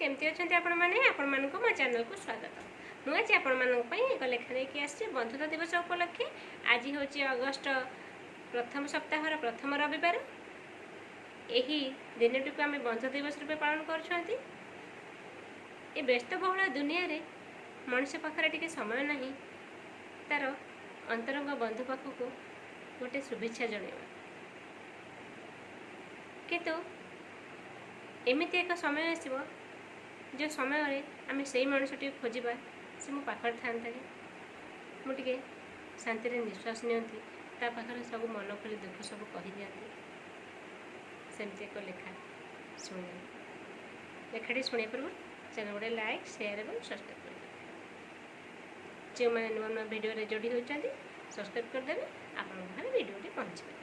केमती अच्छा आपण मो चैनल को स्वागत। मुझे आज आपण एक लेखा लेकिन आसी बंधुता दिवस उपलक्षे। आज हूँ अगस्ट प्रथम सप्ताहर प्रथम रविवार। यही दिनटी को आम बंधु दिवस रूपे पालन कर व्यस्तबहुल दुनिया रे मनुष्य पाखे टे समय ना तार अंतरंग बंधु पाखक गोटे शुभेच्छा जनवा किंतु एमती एक समय आसो जो समय आम से मनुष्यटी खोजा से मो पाखे था मुझे शांति निश्वास नियंती पाखे सब मन खोली दुख सब कही दिखाती सेमती एक लेखा शुणे लेखाटी शुणा पूर्व चैनल गोटे लाइक शेयर और सब्सक्राइब कर जो मैंने नुआ नुआ भिडियो जोड़ी होती सब्सक्राइब करदे आपंकर भिडियोटी पहुँच पाए।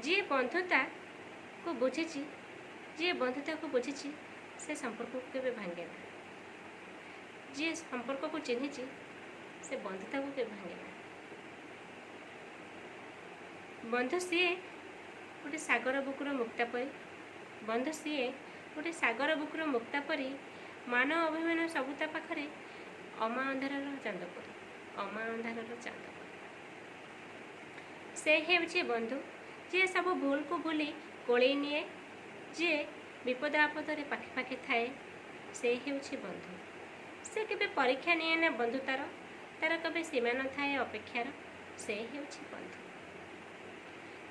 जी बंधुता को बुझी जी बंधुता को बुझी से संपर्क को केवे भांगे ना। जी संपर्क को चिन्ही से बंधुता को केवे भांगे ना। बंधु सी गोटे सागर बुकुर मुक्ता परी बंधु सी गोटे सागर बुकुर मुक्ता परी मान अभिमान सबुता पाखरे अमा अंधार चांद परी अमा अंधार चांद परी से हे बंधु जी सब भूल को भूली कोले निए जी विपद आपदे पाखे पाखे थाए से हेउछि बंधु। से केबे परीक्षा निए ना बंधुतार तार केबे सीमा न थाए अपेक्षार से हेउछि बंधु।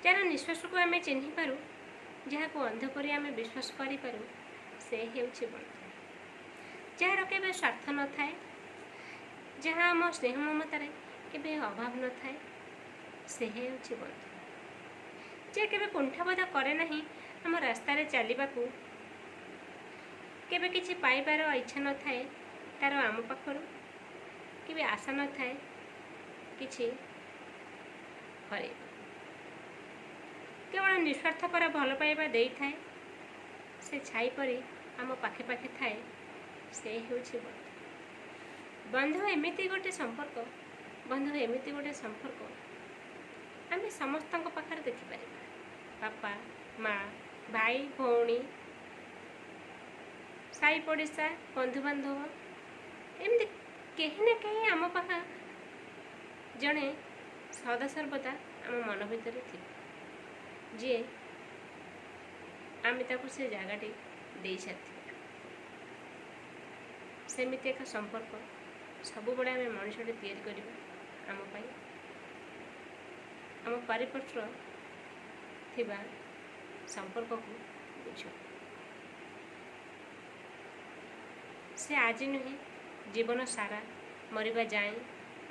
जार निश्वास को आम चिन्ह पारू जहाँ को अंध करी आम विश्वास करूँ से हेउछि बंधु। जार केबे स्वार्थ न थाए जहाँ आम स्नेह ममतार केबे अभाव न थाए से हेउछि बंधु। जे केबे कुंठाबोध करे नहीं आम रास्ता रे चलने को केबे किछि पाइबार इच्छा न थाए तार आम पाखर केबे आशा न थाए किछि हरे केवल निस्वार्थपर भल पाइबा दे थाए से छाई परी आम पाखे पाखे थाए से हेउछि बंधु। बंधु एमिति गोटे संपर्क बंधु एमिति गोटे संपर्क आम समस्त पाखे देखिपर बापा माँ भाई भौणी साई पड़ोसा बंधु बांधव एमती कहीं ना कहीं आम पाख जड़े सदा सर्वदा आम मन भितर थी जी आम ताको से जगटी दे सारी सेमिति एक संपर्क सब बड़े आम मनुष्य तैयारी करवा आम पारिपत्र थिबा संपर्क को बुझ से आज नुहे जीवन सारा मरवा जाए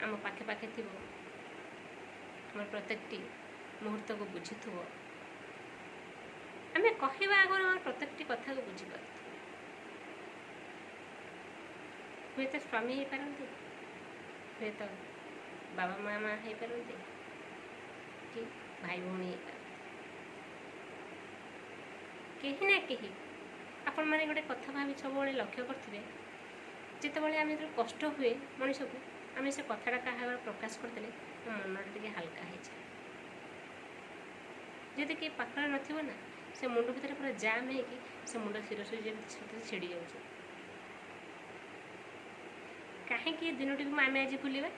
आम पाखे पाखे थी आम प्रत्येकटी मुहूर्त को बुझुव आम कहवा आगर आम प्रत्येकटी कथा को बुझीपार हुए तो स्वामी हो पारती हुए तो बाबा माँ हो पारती कि भाई भौणी हो कहीं ना कहीं आपण मैंने गोटे कथा भावी सब लक्ष्य करेंगे जितेबाला आम जो कष्ट हुए मनीष को आम से कथाटा क्या प्रकाश करते मन टे हाल्का हो जाए। जदि किए पाखरे ना से मुंड भर पूरा जाम हो मुंड शिरस छिड़ी जाऊँ कहीं दिनटी को आम आज भूलवा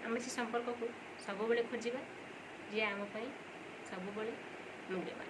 आम से संपर्क को सब खोजा जी आम सब मूल्यवान।